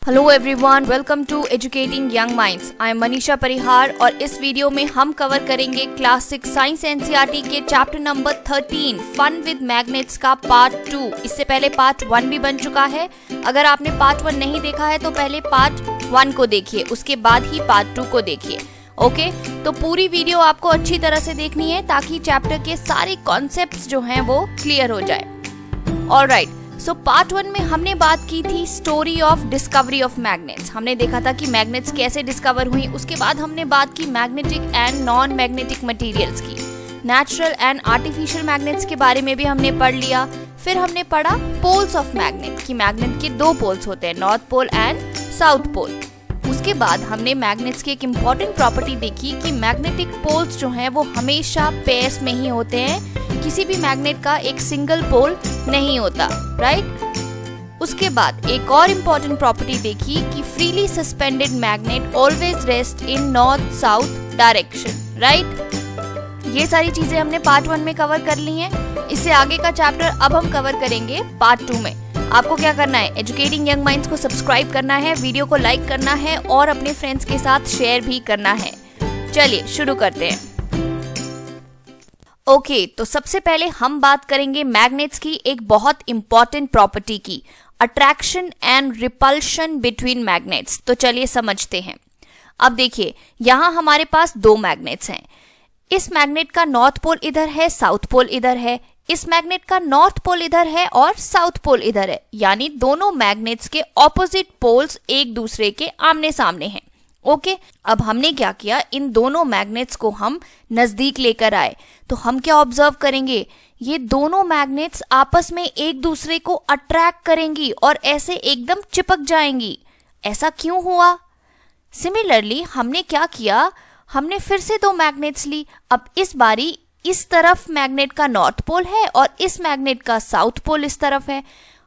Hello everyone, welcome to educating young minds. I am Manisha Parihar और इस video में हम कवर करेंगे क्लास 6 साइंस एनसीईआरटी के chapter number 13 fun with magnets का पार्ट 2। इससे पहले पार्ट 1 भी बन चुका है। अगर आपने पार्ट 1 नहीं देखा है तो पहले पार्ट 1 को देखिए, उसके बाद ही पार्ट 2 को देखिए। ओके, तो पूरी वीडियो आपको अच्छी तरह से देखनी है ताकि चैप्टर के सारे कॉन्सेप्ट्स जो हैं वो क्लियर हो जाए। ऑलराइट, सो पार्ट 1 में हमने बात की थी story of discovery of magnets. हमने देखा था कि मैग्नेट्स कैसे डिस्कवर हुई। उसके बाद हमने बात की magnetic and non magnetic materials की। नेचुरल एंड आर्टिफिशियल मैग्नेट्स के बारे में भी हमने पढ़ लिया। फिर हमने पढ़ा पोल्स ऑफ मैग्नेट कि मैग्नेट के दो पोल्स होते हैं, north pole and south pole. उसके बाद हमने मैग्नेट्स की एक इम्पॉर्टेंट प्रॉपर्टी देखी कि मैग्नेटिक पोल्स जो हैं वो हमेशा पेयर्स में ही होते हैं। किसी भी मैग्नेट का एक सिंगल पोल नहीं होता, राइट। उसके बाद एक और इम्पॉर्टेंट प्रॉपर्टी देखी कि freely suspended magnet always rest in north south direction, right. ये सारी चीजें हमने पार्ट 1 में कवर कर ली हैं। इससे आगे का चैप्टर अब हम कवर करेंगे पार्ट 2 में। आपको क्या करना है, एजुकेटिंग यंग माइंड्स को सब्सक्राइब करना है, वीडियो को लाइक करना है और अपने फ्रेंड्स के साथ शेयर भी करना है। चलिए शुरू करते हैं। ओके, तो सबसे पहले हम बात करेंगे मैग्नेट्स की एक बहुत इंपॉर्टेंट प्रॉपर्टी की, attraction and repulsion between magnets. तो चलिए समझते हैं। अब देखिए, यहाँ हमारे पास दो मैग्नेट्स हैं। इस मैग्नेट का नॉर्थ पोल इधर है, साउथ पोल इधर है। इस मैग्नेट का नॉर्थ पोल इधर है और साउथ पोल इधर है, यानी दोनों मैग्नेट्स के ऑपोजिट पोल्स एक दूसरे के आमने सामने हैं। ओके, अब हमने क्या किया, इन दोनों मैग्नेट्स को हम नजदीक लेकर आए। तो हम क्या ऑब्जर्व करेंगे, ये दोनों मैग्नेट्स आपस में एक दूसरे को अट्रैक्ट करेंगी और ऐसे एकदम चिपक जाएंगी। ऐसा क्यों हुआ? सिमिलरली हमने क्या किया, हमने फिर से दो मैग्नेट्स ली। अब इस बारी इस तरफ मैग्नेट का नॉर्थ पोल है और इस मैग्नेट का साउथ पोल इस तरफ है।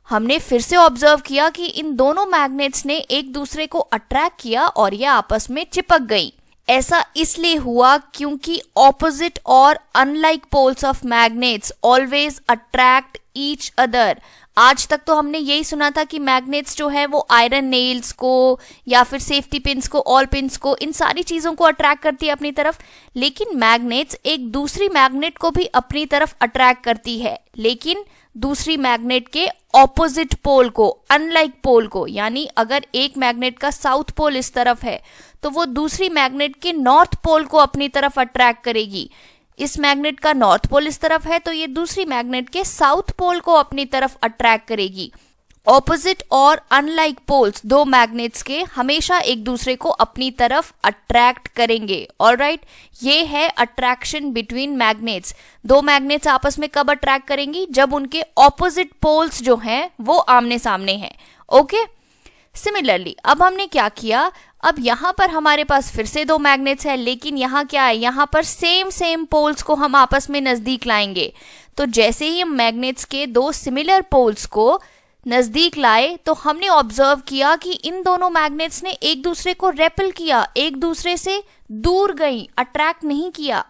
हमने फिर से ऑब्जर्व किया कि इन दोनों मैग्नेट्स ने एक दूसरे को अट्रैक्ट किया और ये आपस में चिपक गई। ऐसा इसलिए हुआ क्योंकि ऑपोजिट और unlike poles of magnets always attract each other. आज तक तो हमने यही सुना था कि मैग्नेट्स जो है वो आयरन नेल्स को या फिर सेफ्टी पिन्स को, ऑल पिन्स को, इन सारी चीजों को अट्रैक्ट करती है अपनी तरफ। लेकिन मैग्नेट्स एक दूसरी मैग्नेट को भी अपनी तरफ अट्रैक्ट करती है, लेकिन दूसरी मैग्नेट के ऑपोजिट पोल को, अनलाइक पोल को। यानी अगर एक मैग्नेट का साउथ पोल इस तरफ है तो वो दूसरी मैग्नेट के नॉर्थ पोल को अपनी तरफ अट्रैक्ट करेगी। इस मैग्नेट का नॉर्थ पोल इस तरफ है तो ये दूसरी मैग्नेट के साउथ पोल को अपनी तरफ अट्रैक्ट करेगी। ऑपोजिट और अनलाइक पोल्स दो मैग्नेट्स के हमेशा एक दूसरे को अपनी तरफ अट्रैक्ट करेंगे। ऑलराइट, ये है अट्रैक्शन बिटवीन मैग्नेट्स। दो मैग्नेट्स आपस में कब अट्रैक्ट करेंगी, जब उनके ऑपोजिट पोल्स जो हैं वो आमने सामने हैं। ओके, सिमिलरली अब हमने क्या किया, अब यहाँ पर हमारे पास फिर से दो मैग्नेट्स है, लेकिन यहाँ क्या है, यहाँ पर सेम पोल्स को हम आपस में नजदीक लाएंगे। तो जैसे ही हम मैग्नेट्स के दो सिमिलर पोल्स को नजदीक लाए तो हमने ऑब्जर्व किया कि इन दोनों मैग्नेट्स ने एक दूसरे को रेपल किया, एक दूसरे से दूर गई, अट्रैक्ट नहीं किया।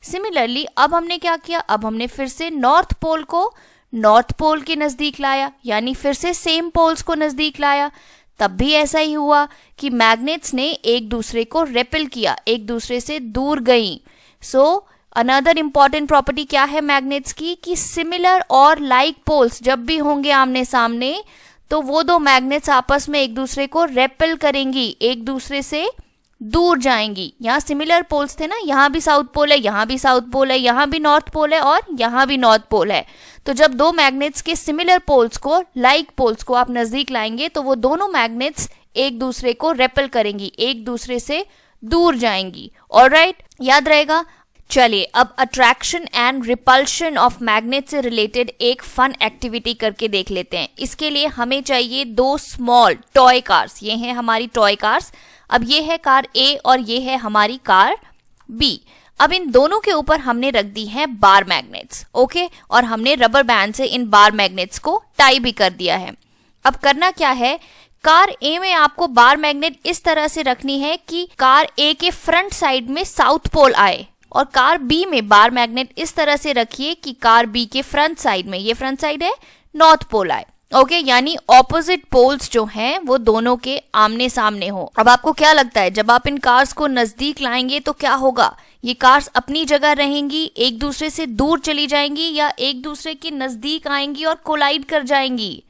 सिमिलरली अब हमने क्या किया, अब हमने फिर से नॉर्थ पोल को नॉर्थ पोल के नजदीक लाया, यानी फिर से सेम पोल्स को नजदीक लाया। तब भी ऐसा ही हुआ कि मैग्नेट्स ने एक दूसरे को रेपल किया, एक दूसरे से दूर गई। सो अनदर इंपॉर्टेंट प्रॉपर्टी क्या है मैग्नेट्स की, कि सिमिलर और लाइक पोल्स जब भी होंगे आमने सामने तो वो दो मैग्नेट्स आपस में एक दूसरे को रेपल करेंगी, एक दूसरे से दूर जाएंगी। यहाँ सिमिलर पोल्स थे ना, यहाँ भी साउथ पोल है, यहाँ भी साउथ पोल है, यहाँ भी नॉर्थ पोल है और यहाँ भी नॉर्थ पोल है। तो जब दो मैग्नेट्स के सिमिलर पोल्स को, लाइक पोल्स को आप नजदीक लाएंगे तो वो दोनों मैग्नेट्स एक दूसरे को रेपल करेंगी, एक दूसरे से दूर जाएंगी। ऑलराइट, याद रहेगा। चलिए अब attraction and repulsion of magnet से रिलेटेड एक फन एक्टिविटी करके देख लेते हैं। इसके लिए हमें चाहिए दो स्मॉल टॉय कार्स। ये हैं हमारी टॉय कार्स। अब ये है कार ए और ये है हमारी कार बी। अब इन दोनों के ऊपर हमने रख दी है बार मैग्नेट्स। ओके, और हमने रबर बैंड से इन बार मैग्नेट्स को टाई भी कर दिया है। अब करना क्या है, कार ए में आपको बार मैग्नेट इस तरह से रखनी है कि कार ए के फ्रंट साइड में साउथ पोल आए, और कार बी में बार मैग्नेट इस तरह से रखिए कि कार बी के फ्रंट साइड में, ये फ्रंट साइड है, नॉर्थ पोल आए। ओके, यानी ऑपोजिट पोल्स जो हैं वो दोनों के आमने सामने हो। अब आपको क्या लगता है जब आप इन कार्स को नजदीक लाएंगे तो क्या होगा? ये कार्स अपनी जगह रहेंगी, एक दूसरे से दूर चली जाएंगी, या एक दूसरे के नजदीक आएंगी और कोलाइड कर जाएंगी?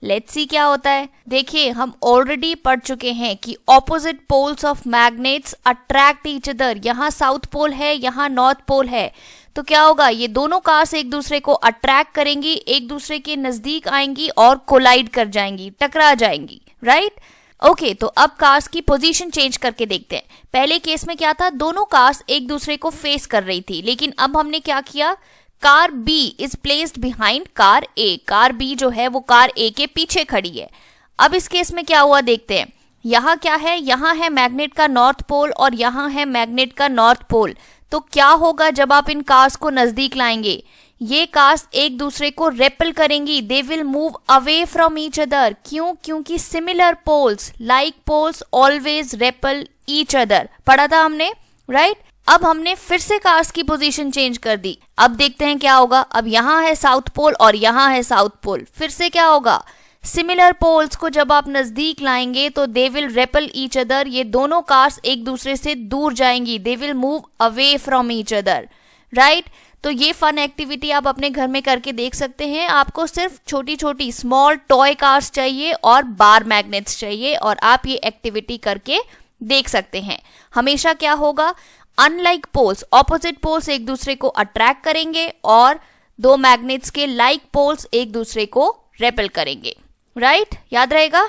लेट्स सी क्या होता है। देखिए, हम ऑलरेडी पढ़ चुके हैं कि opposite poles of magnets attract each other. यहाँ साउथ पोल है, यहाँ नॉर्थ पोल है, तो क्या होगा? ये दोनों कार्स एक दूसरे को अट्रैक्ट करेंगी, एक दूसरे के नजदीक आएंगी और कोलाइड कर जाएंगी, टकरा जाएंगी, राइट? ओके, तो अब कार्स की पोजीशन चेंज करके देखते हैं। पहले केस में क्या था? दोनों कार्स एक दूसरे को फेस कर रही थी, लेकिन अब हमने क्या किया? Car B is placed behind car A. Car B जो है वो कार ए के पीछे खड़ी है। अब इस केस में क्या हुआ देखते हैं। यहाँ क्या है? यहाँ है मैग्नेट का नॉर्थ पोल और यहाँ है मैग्नेट का नॉर्थ पोल। तो क्या होगा जब आप इन कार्स को नजदीक लाएंगे? ये कार्स एक दूसरे को रेपल करेंगी, they will move away from each other. क्यों? क्योंकि similar poles, like poles always repel each other. पढ़ा था हमने, राइट? अब हमने फिर से कार्स की पोजीशन चेंज कर दी। अब देखते हैं क्या होगा। अब यहाँ है साउथ पोल और यहाँ है साउथ पोल। फिर से क्या होगा? सिमिलर पोल्स को जब आप नजदीक लाएंगे तो they will REPL each other. ये दोनों कार्स एक दूसरे से दूर जाएंगी, दे will move away from each other, right? तो ये फन एक्टिविटी आप अपने घर में करके देख सकते हैं। आपको सिर्फ छोटी छोटी स्मॉल टॉय कार्स चाहिए और बार मैग्नेट्स चाहिए और आप ये एक्टिविटी करके देख सकते हैं। हमेशा क्या होगा? अनलाइक पोल्स, ऑपोजिट पोल्स एक दूसरे को अट्रैक्ट करेंगे और दो मैग्नेट्स के लाइक पोल्स एक दूसरे को रेपल करेंगे, राइट? याद रहेगा।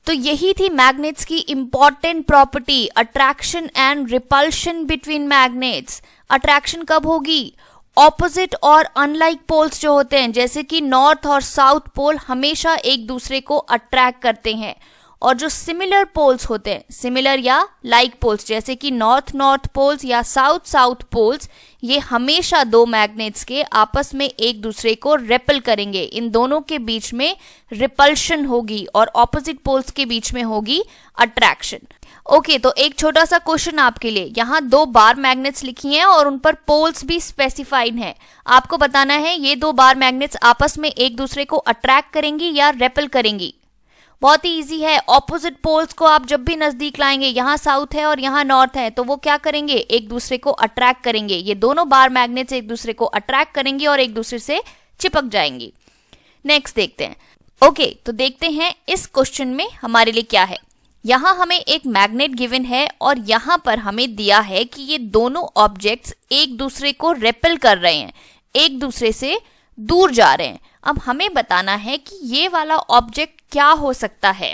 तो यही थी मैग्नेट्स की important property, attraction and repulsion between magnets. Attraction कब होगी? ऑपोजिट और अनलाइक पोल्स जो होते हैं, जैसे कि नॉर्थ और साउथ पोल, हमेशा एक दूसरे को अट्रैक्ट करते हैं। और जो सिमिलर पोल्स होते हैं, सिमिलर या लाइक पोल्स, जैसे कि नॉर्थ नॉर्थ पोल्स या साउथ साउथ पोल्स, ये हमेशा दो मैग्नेट्स के आपस में एक दूसरे को रेपल करेंगे। इन दोनों के बीच में रिपल्शन होगी और ऑपोजिट पोल्स के बीच में होगी अट्रैक्शन। ओके, तो एक छोटा सा क्वेश्चन आपके लिए। यहाँ दो बार मैग्नेट्स लिखी हैं और उन पर पोल्स भी स्पेसिफाइड हैं। आपको बताना है ये दो बार मैग्नेट्स आपस में एक दूसरे को अट्रैक्ट करेंगी या रेपल करेंगी। बहुत ही इजी है। ऑपोजिट पोल्स को आप जब भी नजदीक लाएंगे, यहाँ साउथ है और यहाँ नॉर्थ है, तो वो क्या करेंगे? एक दूसरे को अट्रैक्ट करेंगे। ये दोनों बार मैग्नेट्स एक दूसरे को अट्रैक्ट करेंगे और एक दूसरे से चिपक जाएंगी। नेक्स्ट देखते हैं। ओके, तो देखते हैं इस क्वेश्चन में हमारे लिए क्या है। यहाँ हमें एक मैग्नेट गिवन है और यहाँ पर हमें दिया है कि ये दोनों ऑब्जेक्ट्स एक दूसरे को रेपल कर रहे हैं, एक दूसरे से दूर जा रहे हैं। अब हमें बताना है कि ये वाला ऑब्जेक्ट क्या हो सकता है।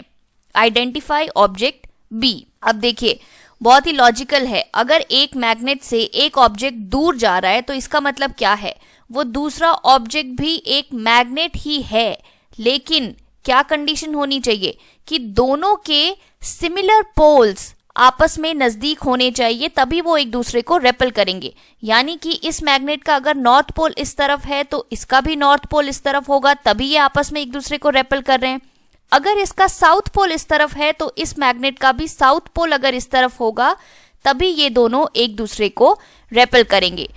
Identify object B. अब देखिए, बहुत ही लॉजिकल है। अगर एक मैग्नेट से एक ऑब्जेक्ट दूर जा रहा है तो इसका मतलब क्या है? वो दूसरा ऑब्जेक्ट भी एक मैग्नेट ही है, लेकिन क्या कंडीशन होनी चाहिए? कि दोनों के सिमिलर पोल्स आपस में नजदीक होने चाहिए, तभी वो एक दूसरे को रेपल करेंगे। यानी कि इस मैग्नेट का अगर नॉर्थ पोल इस तरफ है तो इसका भी नॉर्थ पोल इस तरफ होगा, तभी ये आपस में एक दूसरे को रेपल कर रहे हैं। अगर इसका साउथ पोल इस तरफ है तो इस मैग्नेट का भी साउथ पोल अगर इस तरफ होगा, तभी ये दोनों एक दूसरे को रेपल करेंगे।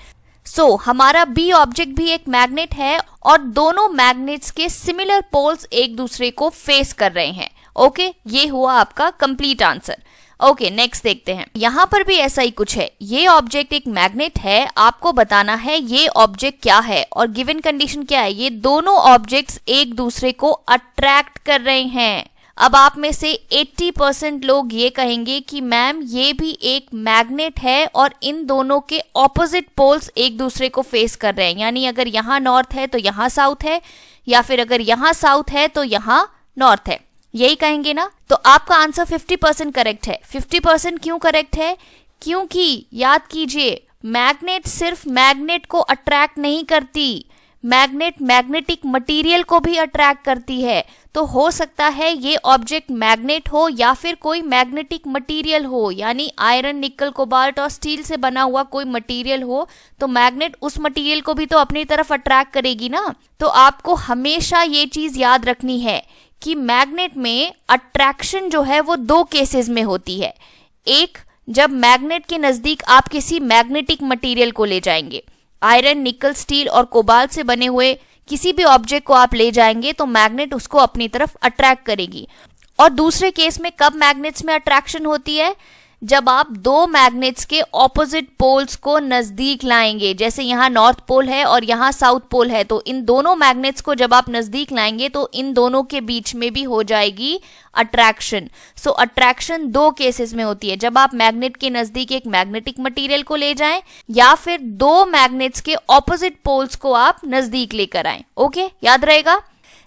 सो हमारा बी ऑब्जेक्ट भी एक मैग्नेट है और दोनों मैग्नेट्स के सिमिलर पोल्स एक दूसरे को फेस कर रहे हैं। ओके, ये हुआ आपका कंप्लीट आंसर। ओके, नेक्स्ट देखते हैं। यहाँ पर भी ऐसा ही कुछ है। ये ऑब्जेक्ट एक मैग्नेट है, आपको बताना है ये ऑब्जेक्ट क्या है और गिवन कंडीशन क्या है? ये दोनों ऑब्जेक्ट्स एक दूसरे को अट्रैक्ट कर रहे हैं। अब आप में से 80% लोग ये कहेंगे कि मैम ये भी एक मैग्नेट है और इन दोनों के ऑपोजिट पोल्स एक दूसरे को फेस कर रहे हैं। यानी अगर यहाँ नॉर्थ है तो यहाँ साउथ है, या फिर अगर यहाँ साउथ है तो यहाँ नॉर्थ है, यही कहेंगे ना? तो आपका आंसर 50% करेक्ट है। 50% क्यों करेक्ट है? क्योंकि याद कीजिए, मैग्नेट सिर्फ मैग्नेट को अट्रैक्ट नहीं करती, मैग्नेट मैग्नेटिक मटेरियल को भी अट्रैक्ट करती है। तो हो सकता है ये ऑब्जेक्ट मैग्नेट हो या फिर कोई मैग्नेटिक मटेरियल हो, यानी आयरन, निकल, कोबाल्ट और स्टील से बना हुआ कोई मटेरियल हो, तो मैग्नेट उस मटेरियल को भी तो अपनी तरफ अट्रैक्ट करेगी ना। तो आपको हमेशा ये चीज याद रखनी है कि मैग्नेट में अट्रैक्शन जो है वो दो केसेस में होती है। एक, जब मैग्नेट के नजदीक आप किसी मैग्नेटिक मटेरियल को ले जाएंगे, आयरन, निकल, स्टील और कोबाल्ट से बने हुए किसी भी ऑब्जेक्ट को आप ले जाएंगे तो मैग्नेट उसको अपनी तरफ अट्रैक्ट करेगी। और दूसरे केस में कब मैग्नेट्स में अट्रैक्शन होती है? जब आप दो मैग्नेट्स के ऑपोजिट पोल्स को नजदीक लाएंगे, जैसे यहाँ नॉर्थ पोल है और यहाँ साउथ पोल है, तो इन दोनों मैग्नेट्स को जब आप नजदीक लाएंगे तो इन दोनों के बीच में भी हो जाएगी अट्रैक्शन। सो अट्रैक्शन दो केसेस में होती है, जब आप मैग्नेट के नजदीक एक मैग्नेटिक मटेरियल को ले जाएं या फिर दो मैग्नेट्स के ऑपोजिट पोल्स को आप नजदीक लेकर आए। ओके, याद रहेगा।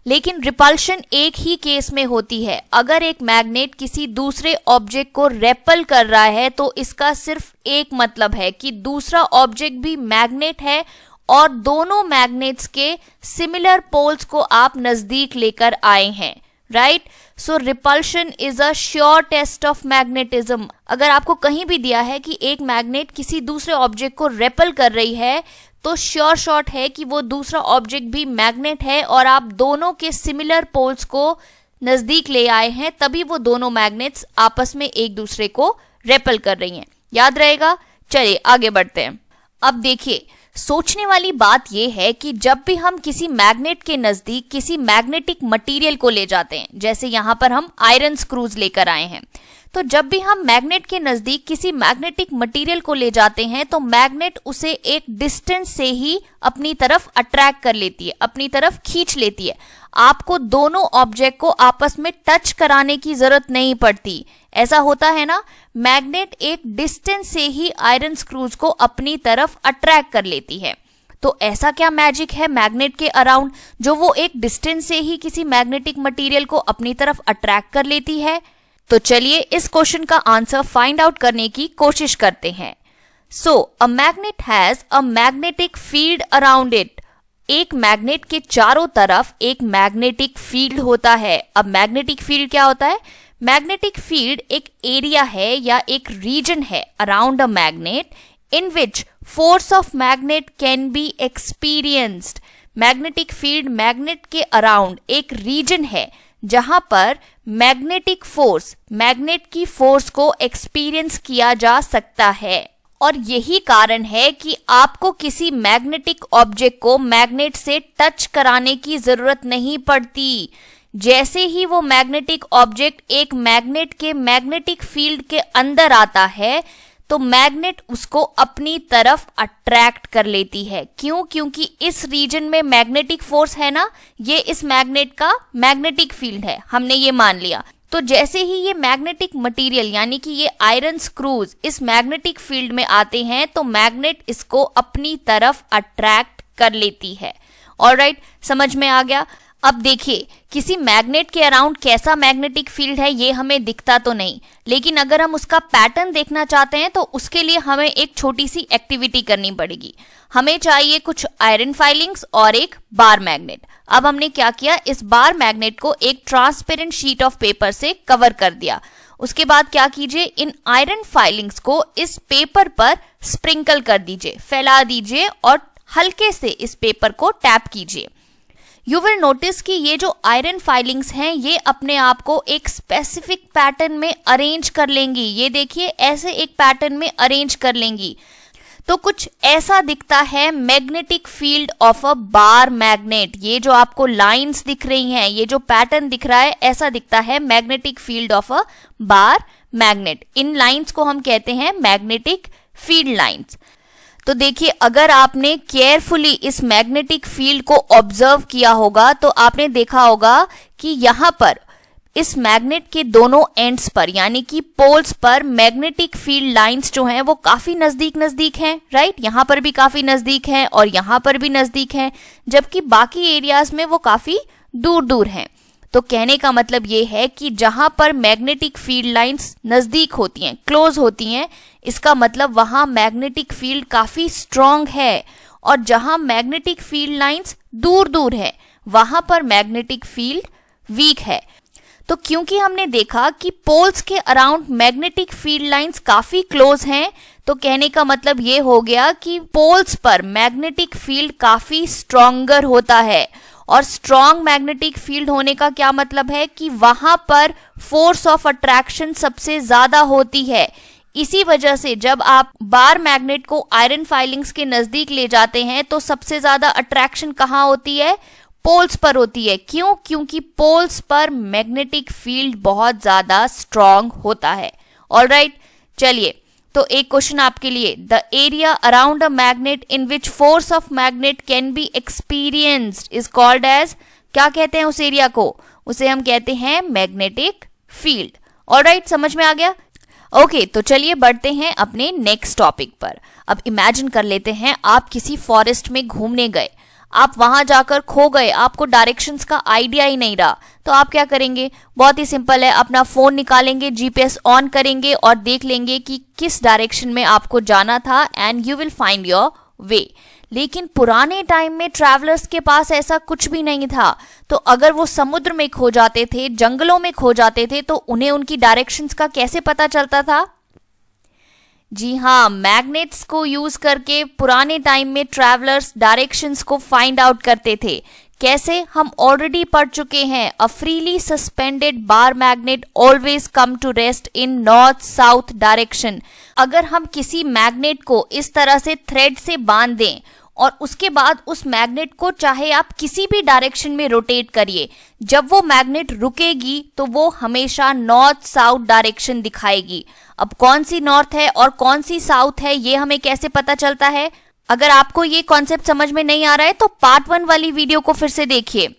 लेकिन रिपल्शन एक ही केस में होती है, अगर एक मैग्नेट किसी दूसरे ऑब्जेक्ट को रेपल कर रहा है तो इसका सिर्फ एक मतलब है कि दूसरा ऑब्जेक्ट भी मैग्नेट है और दोनों मैग्नेट्स के सिमिलर पोल्स को आप नजदीक लेकर आए हैं, right. So repulsion is a sure test of magnetism. अगर आपको कहीं भी दिया है कि एक मैग्नेट किसी दूसरे ऑब्जेक्ट को रेपल कर रही है तो श्योर शॉट है कि वो दूसरा ऑब्जेक्ट भी मैग्नेट है और आप दोनों के सिमिलर पोल्स को नजदीक ले आए हैं, तभी वो दोनों मैग्नेट्स आपस में एक दूसरे को रेपल कर रही हैं। याद रहेगा। चलिए आगे बढ़ते हैं। अब देखिए, सोचने वाली बात यह है कि जब भी हम किसी मैग्नेट के नजदीक किसी मैग्नेटिक मटेरियल को ले जाते हैं, जैसे यहां पर हम आयरन स्क्रूज लेकर आए हैं, तो जब भी हम मैग्नेट के नजदीक किसी मैग्नेटिक मटेरियल को ले जाते हैं तो मैग्नेट उसे एक डिस्टेंस से ही अपनी तरफ अट्रैक्ट कर लेती है, अपनी तरफ खींच लेती है। आपको दोनों ऑब्जेक्ट को आपस में टच कराने की जरूरत नहीं पड़ती। ऐसा होता है ना, मैग्नेट एक डिस्टेंस से ही आयरन स्क्रूज को अपनी तरफ अट्रैक्ट कर लेती है। तो ऐसा क्या मैजिक है मैग्नेट के अराउंड जो वो एक डिस्टेंस से ही किसी मैग्नेटिक मटेरियल को अपनी तरफ अट्रैक्ट कर लेती है? तो चलिए इस क्वेश्चन का आंसर फाइंड आउट करने की कोशिश करते हैं। So a magnet has a magnetic field around it. एक मैग्नेट के चारों तरफ एक मैग्नेटिक फील्ड होता है। अब मैग्नेटिक फील्ड क्या होता है? मैग्नेटिक फील्ड एक एरिया है या एक रीजन है around a magnet in which force of magnet can be experienced. Magnetic field magnet के अराउंड एक रीजन है जहां पर मैग्नेटिक फोर्स, मैग्नेट की फोर्स को एक्सपीरियंस किया जा सकता है। और यही कारण है कि आपको किसी मैग्नेटिक ऑब्जेक्ट को मैग्नेट से टच कराने की जरूरत नहीं पड़ती। जैसे ही वो मैग्नेटिक ऑब्जेक्ट एक मैग्नेट के मैग्नेटिक फील्ड के अंदर आता है तो मैग्नेट उसको अपनी तरफ अट्रैक्ट कर लेती है। क्यों? क्योंकि इस रीजन में मैग्नेटिक फोर्स है ना, ये इस मैग्नेट का मैग्नेटिक फील्ड है, हमने ये मान लिया। तो जैसे ही ये मैग्नेटिक मटेरियल यानी कि ये आयरन स्क्रूज इस मैग्नेटिक फील्ड में आते हैं तो मैग्नेट इसको अपनी तरफ अट्रैक्ट कर लेती है। ऑलराइट, समझ में आ गया। अब देखिए, किसी मैग्नेट के अराउंड कैसा मैग्नेटिक फील्ड है ये हमें दिखता तो नहीं, लेकिन अगर हम उसका पैटर्न देखना चाहते हैं तो उसके लिए हमें एक छोटी सी एक्टिविटी करनी पड़ेगी। हमें चाहिए कुछ आयरन फाइलिंग्स और एक बार मैग्नेट। अब हमने क्या किया, इस बार मैग्नेट को एक ट्रांसपेरेंट शीट ऑफ पेपर से कवर कर दिया। उसके बाद क्या कीजिए, इन आयरन फाइलिंग्स को इस पेपर पर स्प्रिंकल कर दीजिए, फैला दीजिए और हल्के से इस पेपर को टैप कीजिए। यू विल नोटिस कि ये जो आयरन फाइलिंग्स हैं ये अपने आप को एक स्पेसिफिक पैटर्न में अरेंज कर लेंगी। ये देखिए, ऐसे एक पैटर्न में अरेंज कर लेंगी तो कुछ ऐसा दिखता है magnetic field of a bar magnet. ये जो आपको लाइंस दिख रही हैं, ये जो पैटर्न दिख रहा है, ऐसा दिखता है magnetic field of a bar magnet. In lines को हम कहते हैं मैग्नेटिक फील्ड लाइंस। तो देखिए, अगर आपने केयरफुली इस मैग्नेटिक फील्ड को ऑब्जर्व किया होगा तो आपने देखा होगा कि यहाँ पर इस मैग्नेट के दोनों एंड्स पर यानी कि पोल्स पर मैग्नेटिक फील्ड लाइंस जो हैं वो काफी नजदीक नजदीक हैं, राइट। यहाँ पर भी काफी नजदीक हैं और यहाँ पर भी नजदीक हैं, जबकि बाकी एरियाज में वो काफी दूर दूर हैं। तो कहने का मतलब ये है कि जहां पर मैग्नेटिक फील्ड लाइंस नजदीक होती हैं, क्लोज होती हैं, इसका मतलब वहां मैग्नेटिक फील्ड काफी स्ट्रांग है, और जहां मैग्नेटिक फील्ड लाइंस दूर दूर है वहां पर मैग्नेटिक फील्ड वीक है। तो क्योंकि हमने देखा कि पोल्स के अराउंड मैग्नेटिक फील्ड लाइंस काफी क्लोज हैं, तो कहने का मतलब ये हो गया कि पोल्स पर मैग्नेटिक फील्ड काफी स्ट्रॉन्गर होता है। और स्ट्रॉन्ग मैग्नेटिक फील्ड होने का क्या मतलब है कि वहां पर फोर्स ऑफ अट्रैक्शन सबसे ज्यादा होती है। इसी वजह से जब आप बार मैग्नेट को आयरन फाइलिंग्स के नजदीक ले जाते हैं तो सबसे ज्यादा अट्रैक्शन कहाँ होती है? पोल्स पर होती है। क्यों? क्योंकि पोल्स पर मैग्नेटिक फील्ड बहुत ज्यादा स्ट्रॉन्ग होता है। ऑलराइट, चलिए तो एक क्वेश्चन आपके लिए, the area around a magnet in which force of magnet can be experienced is called as, क्या कहते हैं उस एरिया को? उसे हम कहते हैं मैग्नेटिक फील्ड। ऑलराइट, समझ में आ गया? ओके, तो चलिए बढ़ते हैं अपने नेक्स्ट टॉपिक पर। अब इमेजिन कर लेते हैं आप किसी फॉरेस्ट में घूमने गए, आप वहां जाकर खो गए, आपको डायरेक्शंस का आइडिया ही नहीं रहा, तो आप क्या करेंगे? बहुत ही सिंपल है, अपना फोन निकालेंगे, जीपीएस ऑन करेंगे और देख लेंगे कि किस डायरेक्शन में आपको जाना था and you will find your way. लेकिन पुराने टाइम में ट्रैवलर्स के पास ऐसा कुछ भी नहीं था, तो अगर वो समुद्र में खो जाते थे, जंगलों में खो जाते थे, तो उन्हें उनकी डायरेक्शंस का कैसे पता चलता था? जी हाँ, मैग्नेट्स को यूज करके पुराने टाइम में ट्रैवलर्स डायरेक्शंस को फाइंड आउट करते थे। कैसे? हम ऑलरेडी पढ़ चुके हैं, a freely suspended bar magnet always come to rest in north south direction. अगर हम किसी मैग्नेट को इस तरह से थ्रेड से बांध दें और उसके बाद उस मैग्नेट को चाहे आप किसी भी डायरेक्शन में रोटेट करिए, जब वो मैग्नेट रुकेगी तो वो हमेशा नॉर्थ साउथ डायरेक्शन दिखाएगी। अब कौन सी नॉर्थ है और कौन सी साउथ है ये हमें कैसे पता चलता है? अगर आपको ये कॉन्सेप्ट समझ में नहीं आ रहा है तो पार्ट 1 वाली वीडियो को फिर से देखिए।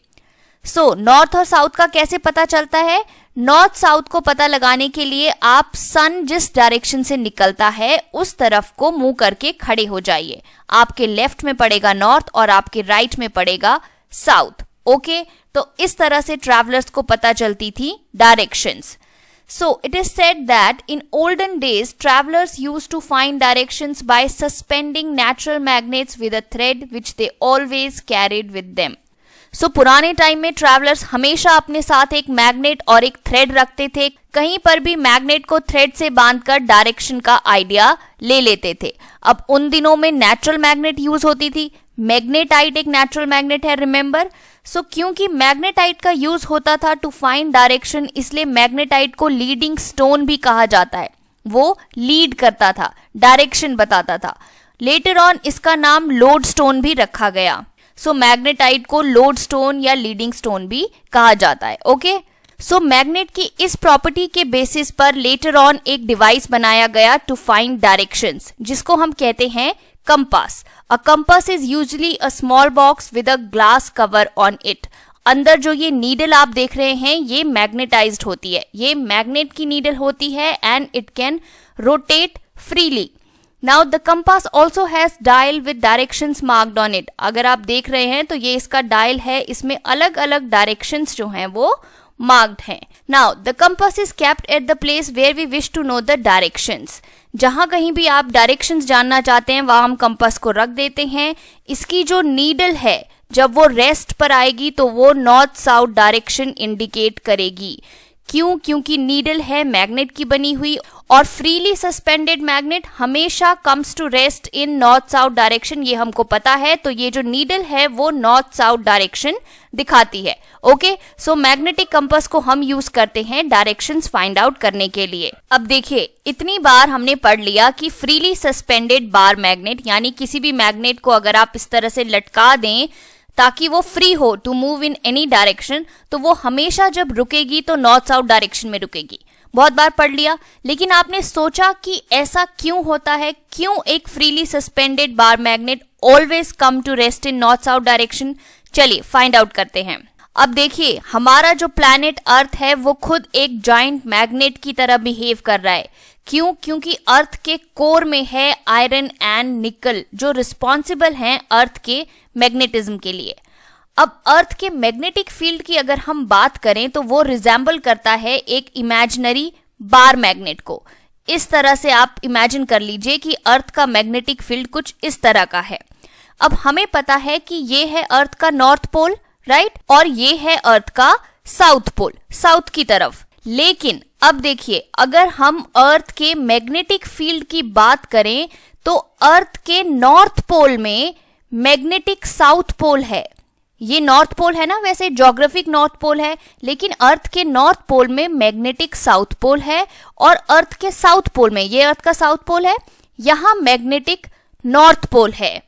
नॉर्थ और साउथ का कैसे पता चलता है? नॉर्थ साउथ को पता लगाने के लिए आप सन जिस डायरेक्शन से निकलता है उस तरफ को मुंह करके खड़े हो जाइए। आपके लेफ्ट में पड़ेगा नॉर्थ और आपके राइट में पड़ेगा साउथ। ओके, तो इस तरह से ट्रैवलर्स को पता चलती थी directions. So it is said that in olden days travelers used to find directions by suspending natural magnets with a thread which they always carried with them. So पुराने time में ट्रैवलर्स हमेशा अपने साथ एक मैग्नेट और एक thread रखते थे। कहीं पर भी मैग्नेट को थ्रेड से बांधकर डायरेक्शन का आइडिया ले लेते थे। अब उन दिनों में नेचुरल मैग्नेट यूज होती थी। मैग्नेटाइट एक नेचुरल मैग्नेट है, रिमेंबर। क्योंकि मैग्नेटाइट का यूज होता था टू फाइंड डायरेक्शन, इसलिए मैग्नेटाइट को लीडिंग स्टोन भी कहा जाता है। वो लीड करता था, डायरेक्शन बताता था। लेटर ऑन इसका नाम लोड स्टोन भी रखा गया। मैग्नेटाइट को लोड स्टोन या लीडिंग स्टोन भी कहा जाता है। ओके, मैग्नेट की इस प्रॉपर्टी के बेसिस पर लेटर ऑन एक डिवाइस बनाया गया टू फाइंड डायरेक्शंस, जिसको हम कहते हैं compass. A compass is usually a small box with a glass cover on it. अंदर जो ये नीडल आप देख रहे हैं ये मैग्नेटाइज्ड होती है, ये मैग्नेट की नीडल होती है and it can rotate freely. Now the compass also has dial with directions marked on it. अगर आप देख रहे हैं तो ये इसका डायल है, इसमें अलग अलग डायरेक्शंस जो हैं वो मार्क्ड हैं। Now the compass is kept at the place where we wish to know the directions. जहां कहीं भी आप डायरेक्शंस जानना चाहते हैं वहां हम कंपास को रख देते हैं। इसकी जो नीडल है जब वो रेस्ट पर आएगी तो वो नॉर्थ साउथ डायरेक्शन इंडिकेट करेगी। क्यों? क्योंकि नीडल है मैग्नेट की बनी हुई और फ्रीली सस्पेंडेड मैग्नेट हमेशा comes to rest in north south direction, ये हमको पता है। तो ये जो नीडल है वो नॉर्थ साउथ डायरेक्शन दिखाती है। ओके, मैग्नेटिक कंपास को हम यूज करते हैं डायरेक्शंस फाइंड आउट करने के लिए। अब देखिए, इतनी बार हमने पढ़ लिया कि फ्रीली सस्पेंडेड बार मैग्नेट, यानी किसी भी मैग्नेट को अगर आप इस तरह से लटका दें ताकि वो फ्री हो to move in any direction, तो वो हमेशा जब रुकेगी तो नॉर्थ साउथ डायरेक्शन में रुकेगी। बहुत बार पढ़ लिया, लेकिन आपने सोचा कि ऐसा क्यों होता है? क्यों एक freely suspended bar magnet always come to rest in north south direction? चलिए फाइंड आउट करते हैं। अब देखिए, हमारा जो प्लैनेट अर्थ है वो खुद एक जाइंट मैग्नेट की तरह बिहेव कर रहा है। क्यों? क्योंकि अर्थ के कोर में है आयरन एंड निकल, जो रिस्पॉन्सिबल हैं अर्थ के मैग्नेटिज्म के लिए। अब अर्थ के मैग्नेटिक फील्ड की अगर हम बात करें तो वो रिजेंबल करता है एक इमेजिनरी बार मैग्नेट को। इस तरह से आप इमेजिन कर लीजिए कि अर्थ का मैग्नेटिक फील्ड कुछ इस तरह का है। अब हमें पता है कि ये है अर्थ का नॉर्थ पोल, राइट, और ये है अर्थ का साउथ पोल, साउथ की तरफ। लेकिन अब देखिए, अगर हम अर्थ के मैग्नेटिक फील्ड की बात करें तो अर्थ के नॉर्थ पोल में मैग्नेटिक साउथ पोल है। ये नॉर्थ पोल है ना, वैसे ज्योग्राफिक नॉर्थ पोल है, लेकिन अर्थ के नॉर्थ पोल में मैग्नेटिक साउथ पोल है और अर्थ के साउथ पोल में, ये अर्थ का साउथ पोल है, यहां मैग्नेटिक नॉर्थ पोल है।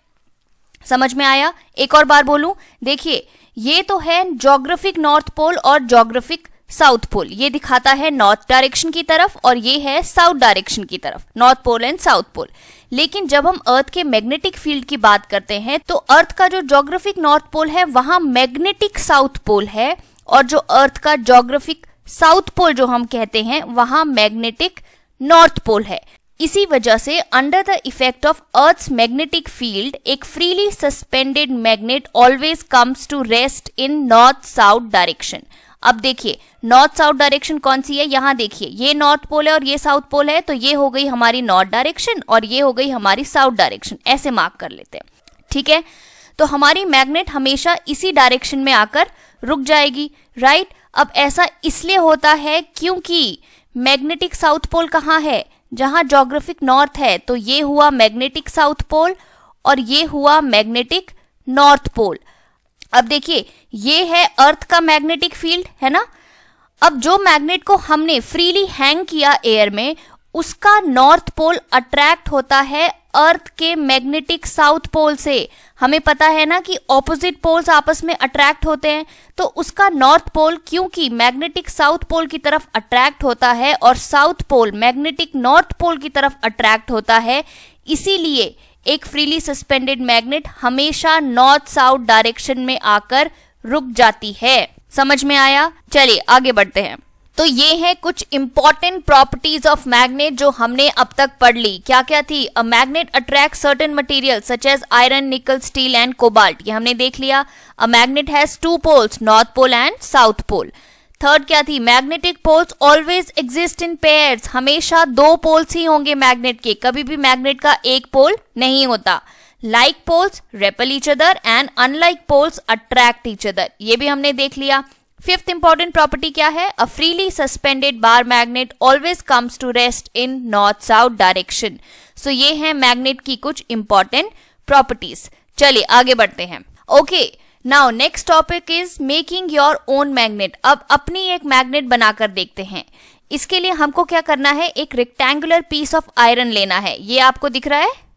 समझ में आया? एक और बार बोलूं, देखिए ये तो है ज्योग्राफिक नॉर्थ पोल और ज्योग्राफिक साउथ पोल, ये दिखाता है नॉर्थ डायरेक्शन की तरफ और ये है साउथ डायरेक्शन की तरफ, north pole and south pole. लेकिन जब हम अर्थ के मैग्नेटिक फील्ड की बात करते हैं तो अर्थ का जो ज्योग्राफिक नॉर्थ पोल है वहां मैग्नेटिक साउथ पोल है, और जो अर्थ का ज्योग्राफिक साउथ पोल जो हम कहते हैं वहां मैग्नेटिक नॉर्थ पोल है। इसी वजह से under the effect of earth's magnetic field एक freely suspended magnet always comes to rest in north south direction. अब देखिए नॉर्थ साउथ डायरेक्शन कौन सी है, यहां देखिए ये नॉर्थ पोल है और ये साउथ पोल है, तो ये हो गई हमारी नॉर्थ डायरेक्शन और ये हो गई हमारी साउथ डायरेक्शन, ऐसे मार्क कर लेते हैं, ठीक है। तो हमारी मैग्नेट हमेशा इसी डायरेक्शन में आकर रुक जाएगी, राइट। अब ऐसा इसलिए होता है क्योंकि मैग्नेटिक साउथ पोल कहाँ है, जहां ज्योग्राफिक नॉर्थ है, तो ये हुआ मैग्नेटिक साउथ पोल और ये हुआ मैग्नेटिक नॉर्थ पोल। अब देखिए ये है अर्थ का मैग्नेटिक फील्ड, है ना। अब जो मैग्नेट को हमने फ्रीली हैंग किया एयर में, उसका नॉर्थ पोल अट्रैक्ट होता है अर्थ के मैग्नेटिक साउथ पोल से। हमें पता है ना कि ऑपोजिट पोल्स आपस में अट्रैक्ट होते हैं, तो उसका नॉर्थ पोल क्योंकि मैग्नेटिक साउथ पोल की तरफ अट्रैक्ट होता है और south pole magnetic north pole की तरफ अट्रैक्ट होता है, इसीलिए एक फ्रीली सस्पेंडेड मैग्नेट हमेशा नॉर्थ साउथ डायरेक्शन में आकर रुक जाती है। समझ में आया? चलिए आगे बढ़ते हैं। तो ये है कुछ इंपॉर्टेंट प्रॉपर्टीज ऑफ मैग्नेट जो हमने अब तक पढ़ ली। क्या क्या थी? A magnet attract certain material such as iron, nickel, steel and cobalt, ये हमने देख लिया। A magnet has two poles, north pole and south pole. Third क्या थी? Magnetic poles always exist in pairs, हमेशा दो पोल्स ही होंगे मैग्नेट के, कभी भी मैग्नेट का एक पोल नहीं होता। Like poles repel each other and unlike poles attract each other, ये भी हमने देख लिया। फिफ्थ इंपॉर्टेंट प्रॉपर्टी क्या है? A freely suspended bar magnet always comes to rest in north south direction. So ये है मैग्नेट की कुछ इंपॉर्टेंट प्रॉपर्टीज। चलिए आगे बढ़ते हैं। Okay, now next topic is making your own magnet. अब अपनी एक मैग्नेट बनाकर देखते हैं। इसके लिए हमको क्या करना है? एक रेक्टेंगुलर पीस ऑफ आयरन लेना है। ये आपको दिख रहा है,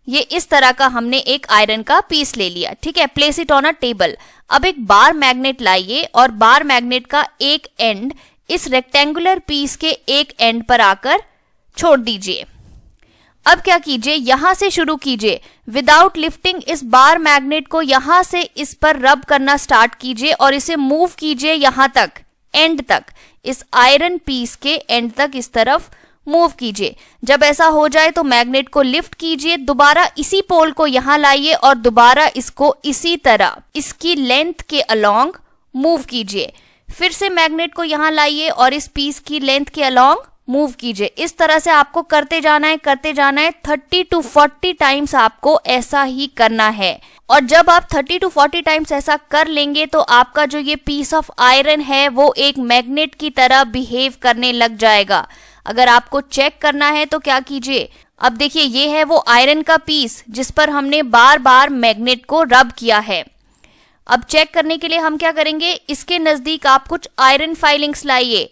ये इस तरह का हमने एक आयरन का पीस ले लिया, ठीक है। Place it on a table. अब एक बार मैग्नेट लाइए और बार मैग्नेट का एक एंड इस रेक्टेंगुलर पीस के एक एंड पर आकर छोड़ दीजिए। अब क्या कीजिए, यहां से शुरू कीजिए, विदाउट लिफ्टिंग इस बार मैग्नेट को यहां से इस पर रब करना स्टार्ट कीजिए और इसे मूव कीजिए यहां तक, एंड तक, इस आयरन पीस के एंड तक इस तरफ मूव कीजिए। जब ऐसा हो जाए तो मैग्नेट को लिफ्ट कीजिए, दोबारा इसी पोल को यहां लाइए और दोबारा इसको इसी तरह इसकी लेंथ के अलोंग मूव कीजिए। फिर से मैग्नेट को यहां लाइए और इस पीस की लेंथ के अलोंग मूव कीजिए। इस तरह से आपको करते जाना है, करते जाना है। 30 to 40 टाइम्स आपको ऐसा ही करना है। और जब आप 30 to 40 टाइम्स ऐसा कर लेंगे तो आपका जो ये पीस ऑफ आयरन है वो एक मैग्नेट की तरह बिहेव करने लग जाएगा। अगर आपको चेक करना है तो क्या कीजिए, अब देखिए ये है वो आयरन का पीस जिस पर हमने बार बार मैग्नेट को रब किया है। अब चेक करने के लिए हम क्या करेंगे, इसके नजदीक आप कुछ आयरन फाइलिंग्स लाइए।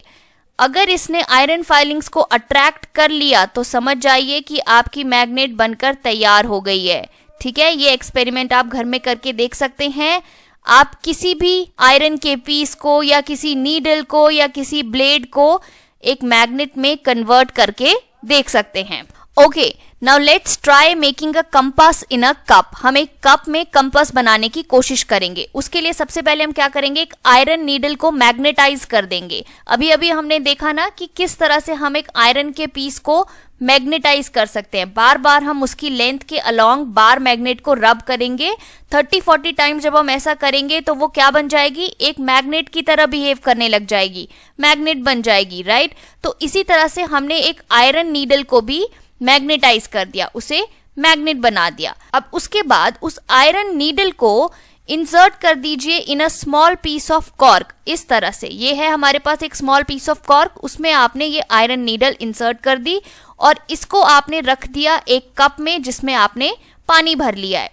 अगर इसने आयरन फाइलिंग्स को अट्रैक्ट कर लिया तो समझ जाइए कि आपकी मैग्नेट बनकर तैयार हो गई है, ठीक है। ये एक्सपेरिमेंट आप घर में करके देख सकते हैं। आप किसी भी आयरन के पीस को या किसी नीडल को या किसी ब्लेड को एक मैग्नेट में कन्वर्ट करके देख सकते हैं। Okay, now let's try making a compass in a cup. हम एक कप में कंपास बनाने की कोशिश करेंगे। उसके लिए सबसे पहले हम क्या करेंगे, एक आयरन नीडल को मैग्नेटाइज कर देंगे। अभी अभी हमने देखा ना कि किस तरह से हम एक आयरन के पीस को मैग्नेटाइज कर सकते हैं। बार बार हम उसकी लेंथ के अलोंग बार मैग्नेट को रब करेंगे। 30-40 टाइम्स जब हम ऐसा करेंगे तो वो क्या बन जाएगी, एक मैग्नेट की तरह बिहेव करने लग जाएगी, मैग्नेट बन जाएगी, राइट। तो इसी तरह से हमने एक आयरन नीडल को भी मैग्नेटाइज कर दिया, उसे मैग्नेट बना दिया। अब उसके बाद उस आयरन नीडल को इंसर्ट कर दीजिए in a small piece of cork. इस तरह से ये है हमारे पास एक स्मॉल पीस ऑफ कॉर्क, उसमें आपने ये आयरन नीडल इंसर्ट कर दी और इसको आपने रख दिया एक कप में जिसमें आपने पानी भर लिया है,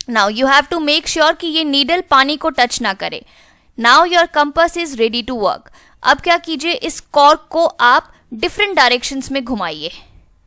now you have to make sure कि ये नीडल पानी को टच ना करे। Now your compass is ready to work. अब क्या कीजिए, इस कॉर्क को आप डिफरेंट डायरेक्शंस में घुमाइए।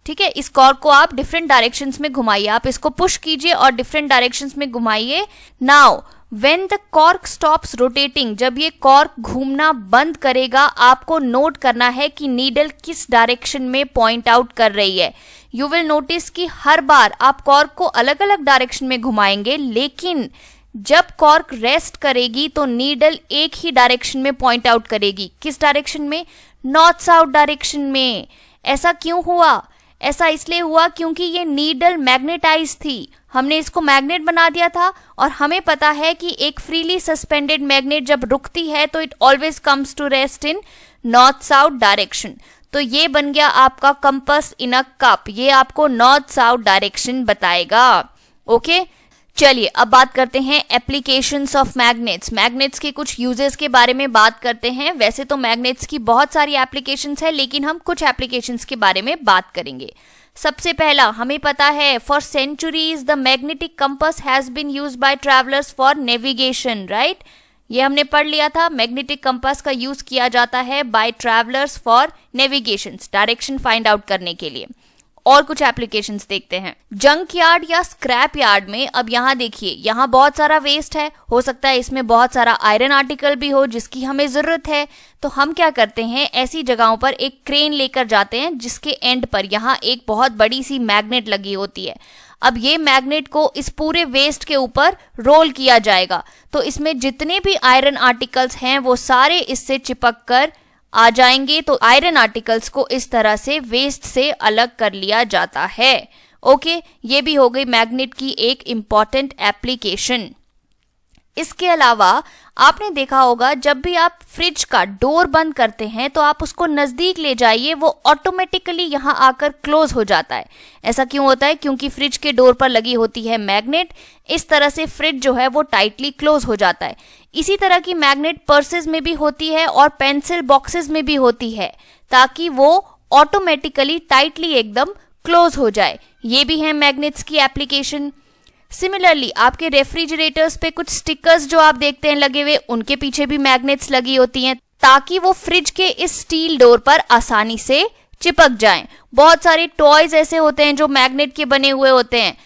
ठीक है, इस कॉर्क को आप डिफरेंट डायरेक्शंस में घुमाइए। आप इसको पुश कीजिए और डिफरेंट डायरेक्शंस में घुमाइए। Now when the cork stops rotating, जब ये कॉर्क घूमना बंद करेगा, आपको नोट करना है कि नीडल किस डायरेक्शन में पॉइंट आउट कर रही है। यू विल नोटिस कि हर बार आप कॉर्क को अलग अलग डायरेक्शन में घुमाएंगे, लेकिन जब कॉर्क रेस्ट करेगी तो नीडल एक ही डायरेक्शन में पॉइंट आउट करेगी। किस डायरेक्शन में? नॉर्थ साउथ डायरेक्शन में। ऐसा क्यों हुआ? ऐसा इसलिए हुआ क्योंकि ये नीडल मैग्नेटाइज थी। हमने इसको मैग्नेट बना दिया था और हमें पता है कि एक फ्रीली सस्पेंडेड मैग्नेट जब रुकती है तो it always comes to rest in north south direction. तो ये बन गया आपका कंपास इन अ कप। ये आपको नॉर्थ साउथ डायरेक्शन बताएगा। ओके, चलिए अब बात करते हैं एप्लीकेशंस ऑफ मैग्नेट्स। मैग्नेट्स के कुछ यूजेस के बारे में बात करते हैं। वैसे तो मैग्नेट्स की बहुत सारी एप्लीकेशंस है, लेकिन हम कुछ एप्लीकेशंस के बारे में बात करेंगे। सबसे पहला, हमें पता है for centuries the magnetic compass has been used by travellers for navigation, right. ये हमने पढ़ लिया था, मैग्नेटिक कंपास का यूज किया जाता है by travellers for navigation, direction find out करने के लिए। और कुछ एप्लीकेशंस देखते हैं। जंक यार्ड या स्क्रैप यार्ड में, अब यहाँ देखिए, यहाँ बहुत सारा वेस्ट है, हो सकता है इसमें बहुत सारा आयरन आर्टिकल भी हो जिसकी हमें जरूरत है। तो हम क्या करते हैं, ऐसी जगहों पर एक क्रेन लेकर जाते हैं जिसके एंड पर यहाँ एक बहुत बड़ी सी मैग्नेट लगी होती है। अब ये मैग्नेट को इस पूरे वेस्ट के ऊपर रोल किया जाएगा, तो इसमें जितने भी आयरन आर्टिकल्स हैं वो सारे इससे चिपक कर आ जाएंगे। तो आयरन आर्टिकल्स को इस तरह से वेस्ट से अलग कर लिया जाता है। ओके, ये भी हो गई मैग्नेट की एक इंपॉर्टेंट एप्लीकेशन। इसके अलावा आपने देखा होगा, जब भी आप फ्रिज का डोर बंद करते हैं तो आप उसको नजदीक ले जाइए, वो ऑटोमेटिकली यहाँ आकर क्लोज हो जाता है। ऐसा क्यों होता है? क्योंकि फ्रिज के डोर पर लगी होती है मैग्नेट। इस तरह से फ्रिज जो है वो टाइटली क्लोज हो जाता है। इसी तरह की मैग्नेट पर्सेज में भी होती है और पेंसिल बॉक्सेस में भी होती है, ताकि वो ऑटोमेटिकली टाइटली एकदम क्लोज हो जाए। ये भी है मैग्नेट्स की एप्लीकेशन। सिमिलरली आपके रेफ्रिजरेटर्स पे कुछ स्टिकर्स जो आप देखते हैं लगे हुए, उनके पीछे भी मैग्नेट्स लगी होती हैं, ताकि वो फ्रिज के इस स्टील डोर पर आसानी से चिपक जाएं। बहुत सारे टॉयज ऐसे होते हैं जो मैग्नेट के बने हुए होते हैं।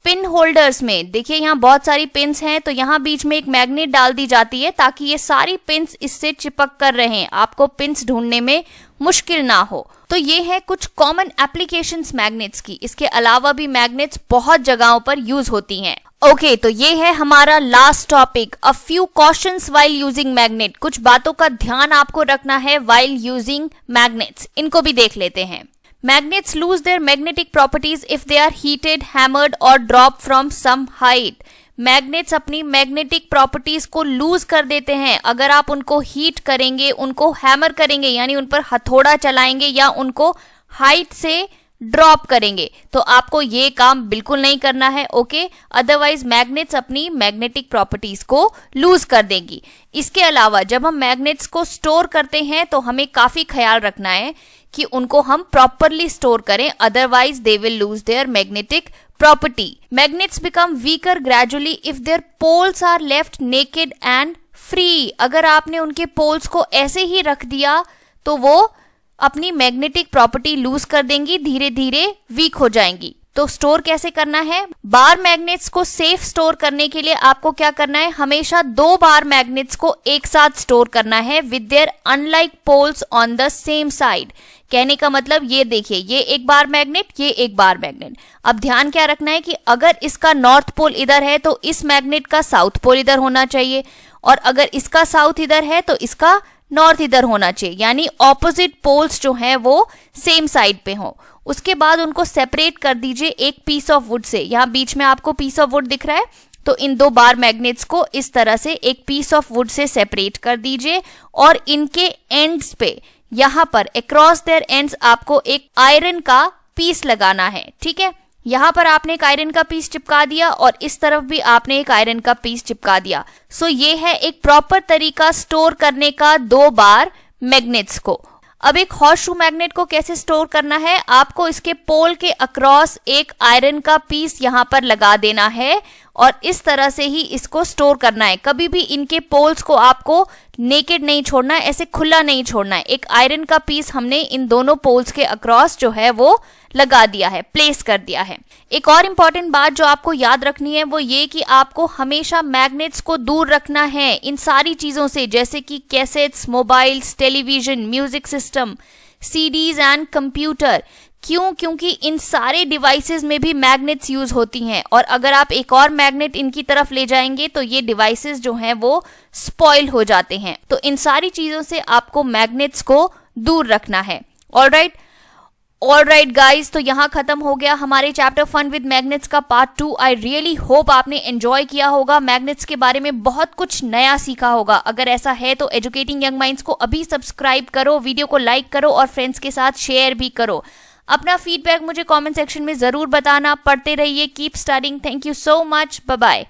पिन होल्डर्स में देखिए, यहाँ बहुत सारी पिन्स हैं, तो यहाँ बीच में एक मैग्नेट डाल दी जाती है ताकि ये सारी पिन्स इससे चिपक कर रहें, आपको पिन्स ढूंढने में मुश्किल ना हो। तो ये है कुछ कॉमन एप्लीकेशंस मैग्नेट्स की। इसके अलावा भी मैग्नेट्स बहुत जगहों पर यूज होती हैं। ओके, तो ये है हमारा last topic, a few cautions while using magnet. कुछ बातों का ध्यान आपको रखना है व्हाइल यूजिंग मैग्नेट्स, इनको भी देख लेते हैं। Magnets lose their magnetic properties if they are heated, hammered or dropped from some height. Magnets अपनी मैग्नेटिक प्रॉपर्टीज को लूज कर देते हैं अगर आप उनको हीट करेंगे, उनको हैमर करेंगे यानी उन पर हथौड़ा चलाएंगे, या उनको हाइट से ड्रॉप करेंगे। तो आपको ये काम बिल्कुल नहीं करना है। ओके, अदरवाइज मैग्नेट्स अपनी मैग्नेटिक प्रॉपर्टीज को लूज कर देंगी। इसके अलावा जब हम मैग्नेट्स को स्टोर करते हैं तो हमें काफी ख्याल रखना है कि उनको हम प्रॉपरली स्टोर करें, otherwise they will lose their magnetic property. Magnets become weaker gradually if their poles are left naked and free. अगर आपने उनके पोल्स को ऐसे ही रख दिया तो वो अपनी मैग्नेटिक प्रॉपर्टी लूज कर देंगी, धीरे धीरे वीक हो जाएंगी। तो स्टोर कैसे करना है? बार मैग्नेट्स को सेफ स्टोर करने के लिए आपको क्या करना है, हमेशा 2 बार मैग्नेट्स को एक साथ स्टोर करना है with their unlike poles on the same side. कहने का मतलब ये देखिए, ये एक बार मैग्नेट, ये एक बार मैग्नेट। अब ध्यान क्या रखना है कि अगर इसका नॉर्थ पोल इधर है तो इस मैग्नेट का साउथ पोल इधर होना चाहिए, और अगर इसका साउथ इधर है तो इसका नॉर्थ इधर होना चाहिए, यानी ऑपोजिट पोल्स जो हैं वो सेम साइड पे हो। उसके बाद उनको सेपरेट कर दीजिए एक पीस ऑफ वुड से। यहाँ बीच में आपको पीस ऑफ वुड दिख रहा है, तो इन 2 बार मैग्नेट्स को इस तरह से एक पीस ऑफ वुड से सेपरेट कर दीजिए, और इनके एंड्स पे यहाँ पर अक्रॉस देयर एंड्स आपको एक आयरन का पीस लगाना है। ठीक है, यहाँ पर आपने एक आयरन का पीस चिपका दिया और इस तरफ भी आपने एक आयरन का पीस चिपका दिया। सो ये है एक प्रॉपर तरीका स्टोर करने का 2 बार मैग्नेट्स को। अब एक हॉर्सशू मैग्नेट को कैसे स्टोर करना है, आपको इसके पोल के अक्रॉस एक आयरन का पीस यहाँ पर लगा देना है और इस तरह से ही इसको स्टोर करना है। कभी भी इनके पोल्स को आपको नेकेड नहीं छोड़ना है, ऐसे खुला नहीं छोड़ना है। एक आयरन का पीस हमने इन दोनों पोल्स के अक्रॉस जो है वो लगा दिया है, प्लेस कर दिया है। एक और इम्पॉर्टेंट बात जो आपको याद रखनी है वो ये कि आपको हमेशा मैग्नेट्स को दूर रखना है इन सारी चीजों से, जैसे कि cassettes, mobiles, television, music system, CDs and computer. क्यों? क्योंकि इन सारे डिवाइसेस में भी मैग्नेट्स यूज होती हैं, और अगर आप एक और मैग्नेट इनकी तरफ ले जाएंगे तो ये डिवाइसेस जो हैं वो स्पॉइल हो जाते हैं। तो इन सारी चीजों से आपको मैग्नेट्स को दूर रखना है। ऑलराइट गाइज, तो यहाँ खत्म हो गया हमारे चैप्टर फन विद मैग्नेट्स का पार्ट 2। आई रियली होप आपने एंजॉय किया होगा, मैग्नेट्स के बारे में बहुत कुछ नया सीखा होगा। अगर ऐसा है तो एजुकेटिंग यंग माइंड्स को अभी सब्सक्राइब करो, वीडियो को लाइक करो और फ्रेंड्स के साथ शेयर भी करो। अपना फीडबैक मुझे कमेंट सेक्शन में जरूर बताना। पढ़ते रहिए, keep studying. Thank you so much, bye bye.